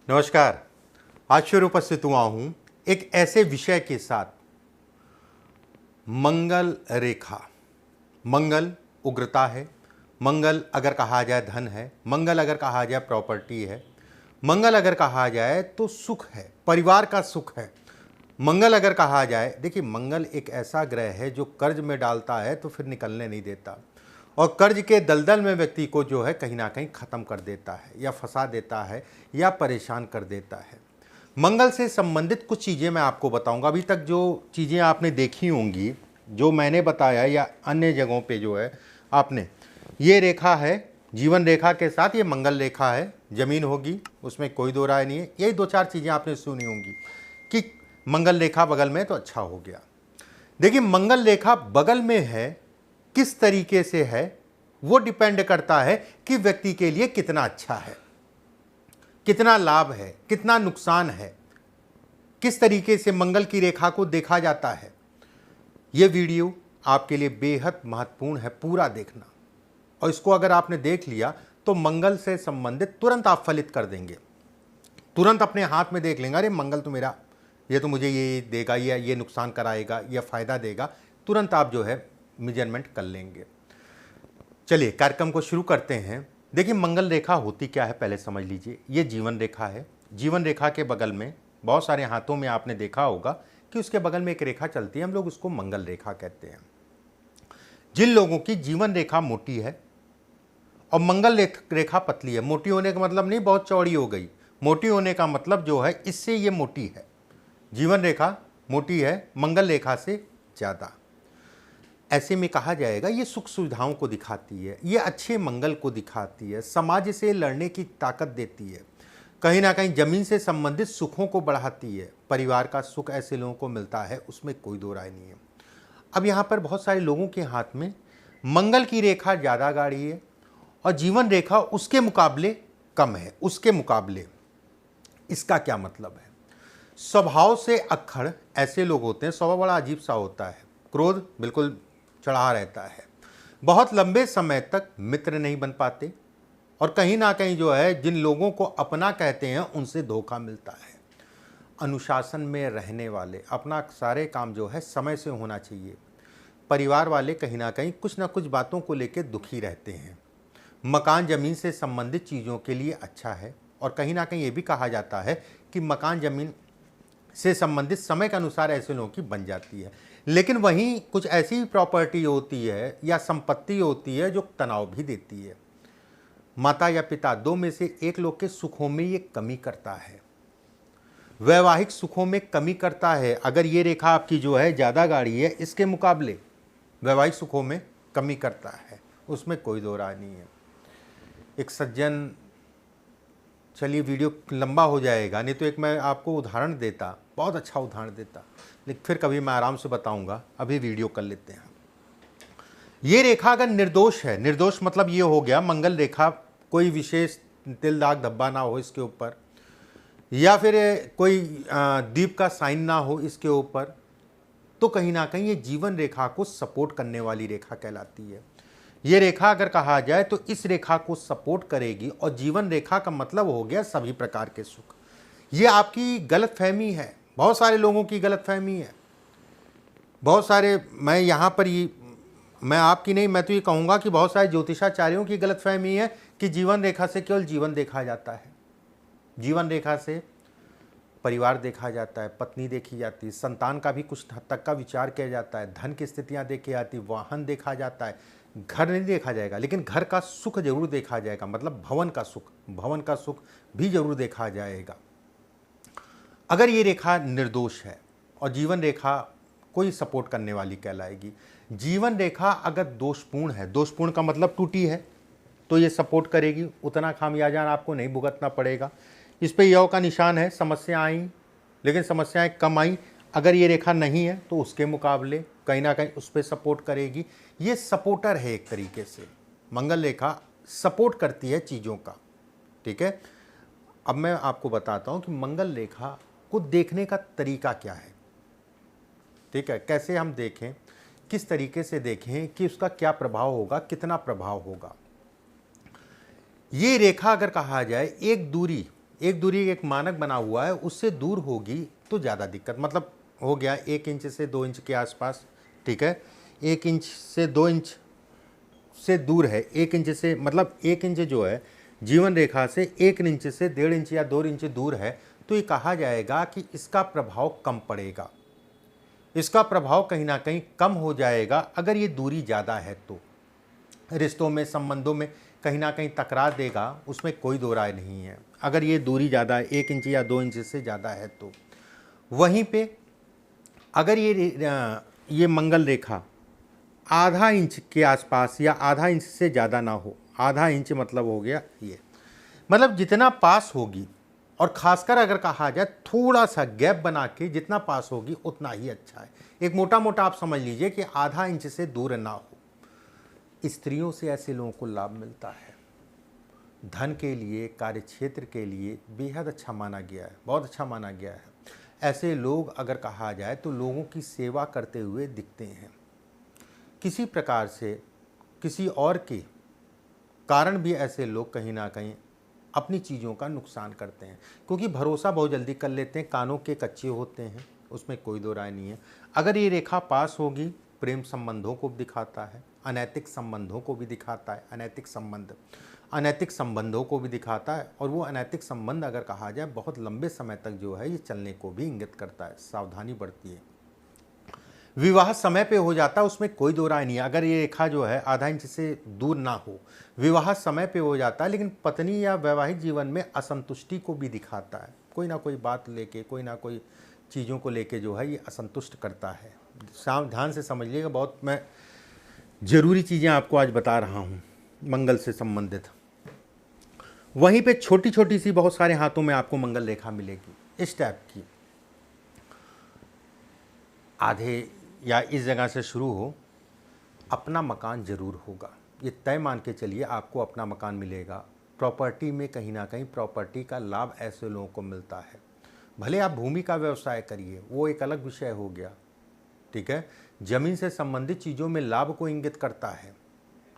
नमस्कार। आज फिर उपस्थित हुआ हूं एक ऐसे विषय के साथ, मंगल रेखा। मंगल उग्रता है, मंगल अगर कहा जाए धन है, मंगल अगर कहा जाए प्रॉपर्टी है, मंगल अगर कहा जाए तो सुख है, परिवार का सुख है। मंगल अगर कहा जाए, देखिए मंगल एक ऐसा ग्रह है जो कर्ज में डालता है तो फिर निकलने नहीं देता, और कर्ज के दलदल में व्यक्ति को जो है कहीं ना कहीं ख़त्म कर देता है या फंसा देता है या परेशान कर देता है। मंगल से संबंधित कुछ चीज़ें मैं आपको बताऊंगा। अभी तक जो चीज़ें आपने देखी होंगी, जो मैंने बताया या अन्य जगहों पे जो है आपने, ये रेखा है जीवन रेखा के साथ, ये मंगल रेखा है, जमीन होगी, उसमें कोई दो राय नहीं है। यही दो चार चीज़ें आपने सुनी होंगी कि मंगल रेखा बगल में तो अच्छा हो गया। देखिए मंगल रेखा बगल में है, किस तरीके से है वो डिपेंड करता है कि व्यक्ति के लिए कितना अच्छा है, कितना लाभ है, कितना नुकसान है, किस तरीके से मंगल की रेखा को देखा जाता है। ये वीडियो आपके लिए बेहद महत्वपूर्ण है, पूरा देखना। और इसको अगर आपने देख लिया तो मंगल से संबंधित तुरंत आप फलित कर देंगे, तुरंत अपने हाथ में देख लेंगे, अरे मंगल तो मेरा, ये तो मुझे ये देगा या ये नुकसान कराएगा या फ़ायदा देगा, तुरंत आप जो है मेजरमेंट कर लेंगे। चलिए कार्यक्रम को शुरू करते हैं। देखिए मंगल रेखा होती क्या है पहले समझ लीजिए। ये जीवन रेखा है। जीवन रेखा के बगल में बहुत सारे हाथों में आपने देखा होगा कि उसके बगल में एक रेखा चलती है, हम लोग उसको मंगल रेखा कहते हैं। जिन लोगों की जीवन रेखा मोटी है और मंगल रेखा पतली है, मोटी होने का मतलब नहीं बहुत चौड़ी हो गई, मोटी होने का मतलब जो है इससे ये मोटी है, जीवन रेखा मोटी है मंगल रेखा से ज़्यादा। ऐसे में कहा जाएगा ये सुख सुविधाओं को दिखाती है, ये अच्छे मंगल को दिखाती है, समाज से लड़ने की ताकत देती है, कहीं ना कहीं जमीन से संबंधित सुखों को बढ़ाती है, परिवार का सुख ऐसे लोगों को मिलता है, उसमें कोई दो राय नहीं है। अब यहाँ पर बहुत सारे लोगों के हाथ में मंगल की रेखा ज़्यादा गाढ़ी है और जीवन रेखा उसके मुकाबले कम है। उसके मुकाबले इसका क्या मतलब है? स्वभाव से अक्खड़ ऐसे लोग होते हैं, स्वभाव बड़ा अजीब सा होता है, क्रोध बिल्कुल चढ़ा रहता है, बहुत लंबे समय तक मित्र नहीं बन पाते, और कहीं ना कहीं जो है जिन लोगों को अपना कहते हैं उनसे धोखा मिलता है। अनुशासन में रहने वाले, अपना सारे काम जो है समय से होना चाहिए। परिवार वाले कहीं ना कहीं कुछ ना कुछ बातों को लेकर दुखी रहते हैं। मकान जमीन से संबंधित चीज़ों के लिए अच्छा है, और कहीं ना कहीं ये भी कहा जाता है कि मकान जमीन से संबंधित समय के अनुसार ऐसे लोगों की बन जाती है। लेकिन वहीं कुछ ऐसी प्रॉपर्टी होती है या संपत्ति होती है जो तनाव भी देती है। माता या पिता दो में से एक लोग के सुखों में ये कमी करता है, वैवाहिक सुखों में कमी करता है। अगर ये रेखा आपकी जो है ज़्यादा गाढ़ी है, इसके मुकाबले वैवाहिक सुखों में कमी करता है, उसमें कोई दो राय नहीं है। एक सज्जन, चलिए वीडियो लंबा हो जाएगा, नहीं तो एक मैं आपको उदाहरण देता, बहुत अच्छा उदाहरण देता, लेकिन फिर कभी मैं आराम से बताऊंगा, अभी वीडियो कर लेते हैं। ये रेखा अगर निर्दोष है, निर्दोष मतलब ये हो गया मंगल रेखा कोई विशेष तिल दाग धब्बा ना हो इसके ऊपर, या फिर कोई दीप का साइन ना हो इसके ऊपर, तो कहीं ना कहीं ये जीवन रेखा को सपोर्ट करने वाली रेखा कहलाती है। ये रेखा अगर कहा जाए तो इस रेखा को सपोर्ट करेगी, और जीवन रेखा का मतलब हो गया सभी प्रकार के सुख। ये आपकी गलतफहमी है, बहुत सारे लोगों की गलतफहमी है, बहुत सारे, मैं यहाँ पर ये, मैं आपकी नहीं, मैं तो ये कहूँगा कि बहुत सारे ज्योतिषाचार्यों की गलतफहमी है कि जीवन रेखा से केवल जीवन देखा जाता है। जीवन रेखा से परिवार देखा जाता है, पत्नी देखी जाती है, संतान का भी कुछ हद तक का विचार किया जाता है, धन की स्थितियाँ देखी जाती, वाहन देखा जाता है, घर नहीं देखा जाएगा, लेकिन घर का सुख जरूर देखा जाएगा, मतलब भवन का सुख, भवन का सुख भी जरूर देखा जाएगा। अगर ये रेखा निर्दोष है और जीवन रेखा कोई सपोर्ट करने वाली कहलाएगी। जीवन रेखा अगर दोषपूर्ण है, दोषपूर्ण का मतलब टूटी है, तो ये सपोर्ट करेगी, उतना खामियाजा आपको नहीं भुगतना पड़ेगा। इस पे यौ का निशान है, समस्या आई लेकिन समस्याएं कम आई। अगर ये रेखा नहीं है तो उसके मुकाबले कहीं ना कहीं उस पर सपोर्ट करेगी। ये सपोर्टर है एक तरीके से, मंगल रेखा सपोर्ट करती है चीज़ों का, ठीक है। अब मैं आपको बताता हूँ कि मंगल रेखा को देखने का तरीका क्या है, ठीक है, कैसे हम देखें, किस तरीके से देखें कि उसका क्या प्रभाव होगा, कितना प्रभाव होगा। ये रेखा अगर कहा जाए एक दूरी एक दूरी एक मानक बना हुआ है, उससे दूर होगी तो ज़्यादा दिक्कत, मतलब हो गया 1 इंच से 2 इंच के आसपास, ठीक है। 1 इंच से 2 इंच से दूर है, 1 इंच से, मतलब 1 इंच जो है जीवन रेखा से 1 इंच से 1.5 इंच या 2 इंच दूर है, तो ये कहा जाएगा कि इसका प्रभाव कम पड़ेगा, इसका प्रभाव कहीं ना कहीं कम हो जाएगा अगर ये दूरी ज़्यादा है तो। रिश्तों में, संबंधों में कहीं ना कहीं तकरार देगा, उसमें कोई दो राय नहीं है, अगर ये दूरी ज़्यादा है, 1 इंच या 2 इंच से ज़्यादा है तो। वहीं पे अगर ये मंगल रेखा आधा इंच के आसपास या आधा इंच से ज़्यादा ना हो, आधा इंच मतलब हो गया ये, मतलब जितना पास होगी, और ख़ासकर अगर कहा जाए थोड़ा सा गैप बना के जितना पास होगी उतना ही अच्छा है। एक मोटा मोटा आप समझ लीजिए कि आधा इंच से दूर ना हो। स्त्रियों से ऐसे लोगों को लाभ मिलता है, धन के लिए, कार्यक्षेत्र के लिए बेहद अच्छा माना गया है, बहुत अच्छा माना गया है। ऐसे लोग अगर कहा जाए तो लोगों की सेवा करते हुए दिखते हैं, किसी प्रकार से किसी और के कारण भी ऐसे लोग कहीं ना कहीं अपनी चीज़ों का नुकसान करते हैं, क्योंकि भरोसा बहुत जल्दी कर लेते हैं, कानों के कच्चे होते हैं, उसमें कोई दो राय नहीं है। अगर ये रेखा पास होगी, प्रेम संबंधों को भी दिखाता है, अनैतिक संबंधों को भी दिखाता है, अनैतिक संबंधों को भी दिखाता है, और वो अनैतिक संबंध अगर कहा जाए बहुत लंबे समय तक जो है ये चलने को भी इंगित करता है, सावधानी बढ़ती है। विवाह समय पे हो जाता है, उसमें कोई दो राय नहीं है, अगर ये रेखा जो है आधा इंच से दूर ना हो, विवाह समय पे हो जाता है, लेकिन पत्नी या वैवाहिक जीवन में असंतुष्टि को भी दिखाता है, कोई ना कोई बात लेके, कोई ना कोई चीज़ों को लेके जो है ये असंतुष्ट करता है। ध्यान से समझिएगा, बहुत मैं ज़रूरी चीज़ें आपको आज बता रहा हूँ मंगल से संबंधित। वहीं पे छोटी छोटी सी बहुत सारे हाथों में आपको मंगल रेखा मिलेगी, इस टाइप की, आधे या इस जगह से शुरू हो, अपना मकान ज़रूर होगा, ये तय मान के चलिए आपको अपना मकान मिलेगा। प्रॉपर्टी में कहीं ना कहीं प्रॉपर्टी का लाभ ऐसे लोगों को मिलता है, भले आप भूमि का व्यवसाय करिए, वो एक अलग विषय हो गया, ठीक है। ज़मीन से संबंधित चीज़ों में लाभ को इंगित करता है,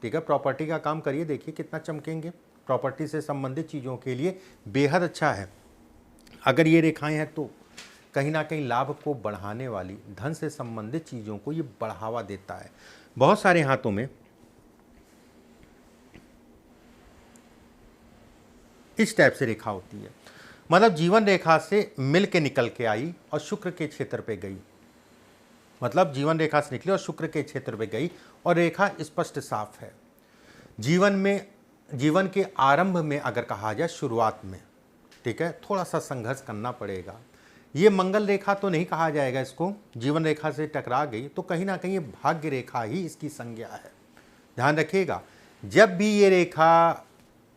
ठीक है। प्रॉपर्टी का काम करिए, देखिए कितना चमकेंगे, प्रॉपर्टी से संबंधित चीज़ों के लिए बेहद अच्छा है। अगर ये रेखाएं हैं तो कहीं ना कहीं लाभ को बढ़ाने वाली, धन से संबंधित चीज़ों को ये बढ़ावा देता है। बहुत सारे हाथों में इस टाइप से रेखा होती है, मतलब जीवन रेखा से मिल के निकल के आई और शुक्र के क्षेत्र पे गई, मतलब जीवन रेखा से निकली और शुक्र के क्षेत्र पे गई, और रेखा स्पष्ट साफ है। जीवन के आरंभ में अगर कहा जाए, शुरुआत में, ठीक है, थोड़ा सा संघर्ष करना पड़ेगा। ये मंगल रेखा तो नहीं कहा जाएगा इसको, जीवन रेखा से टकरा गई तो कहीं ना कहीं ये भाग्य रेखा ही इसकी संज्ञा है। ध्यान रखिएगा, जब भी ये रेखा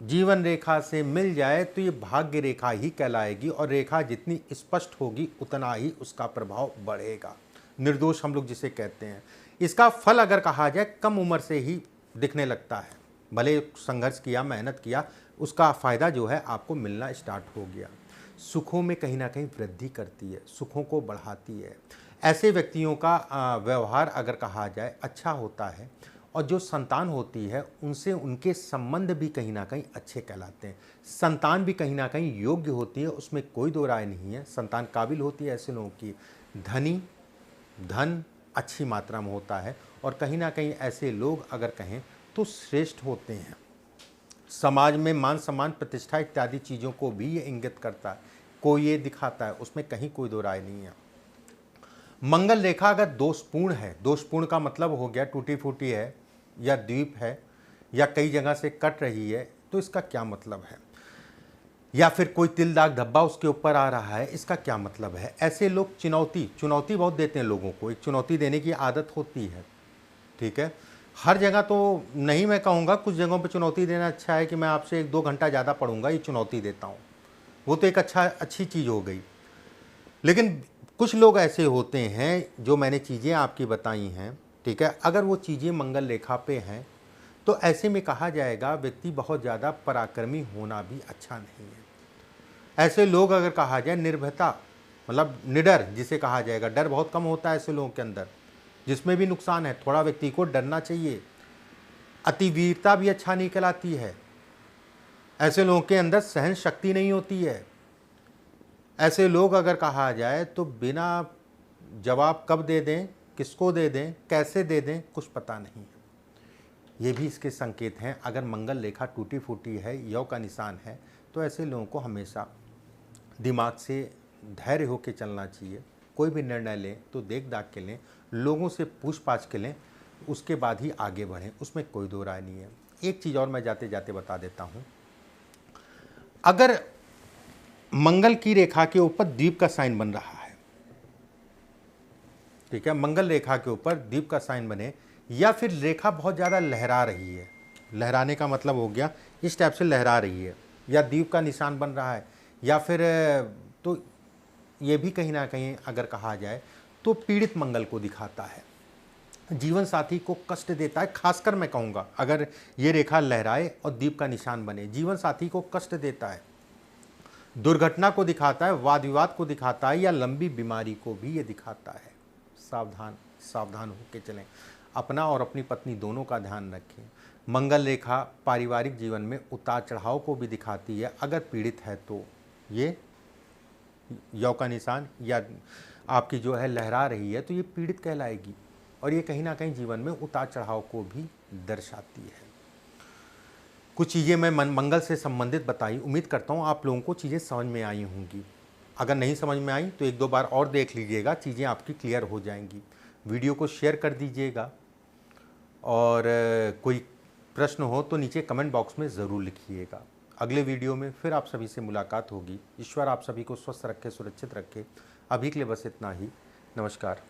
जीवन रेखा से मिल जाए तो ये भाग्य रेखा ही कहलाएगी, और रेखा जितनी स्पष्ट होगी उतना ही उसका प्रभाव बढ़ेगा। निर्दोष हम लोग जिसे कहते हैं, इसका फल अगर कहा जाए कम उम्र से ही दिखने लगता है, भले संघर्ष किया, मेहनत किया, उसका फ़ायदा जो है आपको मिलना स्टार्ट हो गया। सुखों में कहीं ना कहीं वृद्धि करती है, सुखों को बढ़ाती है। ऐसे व्यक्तियों का व्यवहार अगर कहा जाए अच्छा होता है, और जो संतान होती है उनसे उनके संबंध भी कहीं ना कहीं अच्छे कहलाते हैं। संतान भी कहीं ना कहीं योग्य होती है, उसमें कोई दो राय नहीं है, संतान काबिल होती है ऐसे लोगों की। धन अच्छी मात्रा में होता है, और कहीं ना कहीं ऐसे लोग अगर कहें तो श्रेष्ठ होते हैं। समाज में मान सम्मान, प्रतिष्ठा इत्यादि चीज़ों को भी ये इंगित करता है, कोई ये दिखाता है, उसमें कहीं कोई दो राय नहीं है। मंगल रेखा अगर दोषपूर्ण है, दोषपूर्ण का मतलब हो गया टूटी फूटी है, या द्वीप है, या कई जगह से कट रही है, तो इसका क्या मतलब है, या फिर कोई तिल दाग धब्बा उसके ऊपर आ रहा है, इसका क्या मतलब है। ऐसे लोग चुनौती बहुत देते हैं लोगों को, एक चुनौती देने की आदत होती है, ठीक है। हर जगह तो नहीं मैं कहूँगा, कुछ जगहों पे चुनौती देना अच्छा है कि मैं आपसे 1-2 घंटा ज़्यादा पढ़ूंगा, ये चुनौती देता हूँ, वो तो एक अच्छी चीज़ हो गई। लेकिन कुछ लोग ऐसे होते हैं, जो मैंने चीज़ें आपकी बताई हैं, ठीक है, अगर वो चीज़ें मंगल रेखा पे हैं तो ऐसे में कहा जाएगा व्यक्ति बहुत ज़्यादा पराक्रमी होना भी अच्छा नहीं है। ऐसे लोग अगर कहा जाए निर्भयता, मतलब निडर जिसे कहा जाएगा, डर बहुत कम होता है ऐसे लोगों के अंदर, जिसमें भी नुकसान है, थोड़ा व्यक्ति को डरना चाहिए। अतिवीरता भी अच्छा नहीं कहलाती है, ऐसे लोगों के अंदर सहन शक्ति नहीं होती है, ऐसे लोग अगर कहा जाए तो बिना जवाब कब दे दें, किसको दे दें, कैसे दे दें, कुछ पता नहीं है। ये भी इसके संकेत हैं। अगर मंगल रेखा टूटी फूटी है, यौ का निशान है, तो ऐसे लोगों को हमेशा दिमाग से धैर्य होकर चलना चाहिए। कोई भी निर्णय लें तो देख दाख के लें, लोगों से पूछ पाछ के लें, उसके बाद ही आगे बढ़ें, उसमें कोई दो राय नहीं है। एक चीज़ और मैं जाते जाते बता देता हूँ, अगर मंगल की रेखा के ऊपर द्वीप का साइन बन रहा है, ठीक है, मंगल रेखा के ऊपर द्वीप का साइन बने, या फिर रेखा बहुत ज़्यादा लहरा रही है, लहराने का मतलब हो गया इस टाइप से लहरा रही है, या द्वीप का निशान बन रहा है, या फिर तो ये भी कहीं ना कहीं अगर कहा जाए तो पीड़ित मंगल को दिखाता है, जीवन साथी को कष्ट देता है। खासकर मैं कहूँगा अगर ये रेखा लहराए और द्वीप का निशान बने, जीवन साथी को कष्ट देता है, दुर्घटना को दिखाता है, वाद विवाद को दिखाता है, या लंबी बीमारी को भी ये दिखाता है। सावधान सावधान होकर चलें, अपना और अपनी पत्नी दोनों का ध्यान रखें। मंगल रेखा पारिवारिक जीवन में उतार चढ़ाव को भी दिखाती है। अगर पीड़ित है तो ये यौ का निशान या आपकी जो है लहरा रही है तो ये पीड़ित कहलाएगी, और ये कहीं ना कहीं जीवन में उतार चढ़ाव को भी दर्शाती है। कुछ चीज़ें मैं मंगल से संबंधित बताई, उम्मीद करता हूँ आप लोगों को चीज़ें समझ में आई होंगी। अगर नहीं समझ में आई तो एक दो बार और देख लीजिएगा, चीज़ें आपकी क्लियर हो जाएंगी। वीडियो को शेयर कर दीजिएगा, और कोई प्रश्न हो तो नीचे कमेंट बॉक्स में ज़रूर लिखिएगा। अगले वीडियो में फिर आप सभी से मुलाकात होगी। ईश्वर आप सभी को स्वस्थ रखे, सुरक्षित रखे। अभी के लिए बस इतना ही। नमस्कार।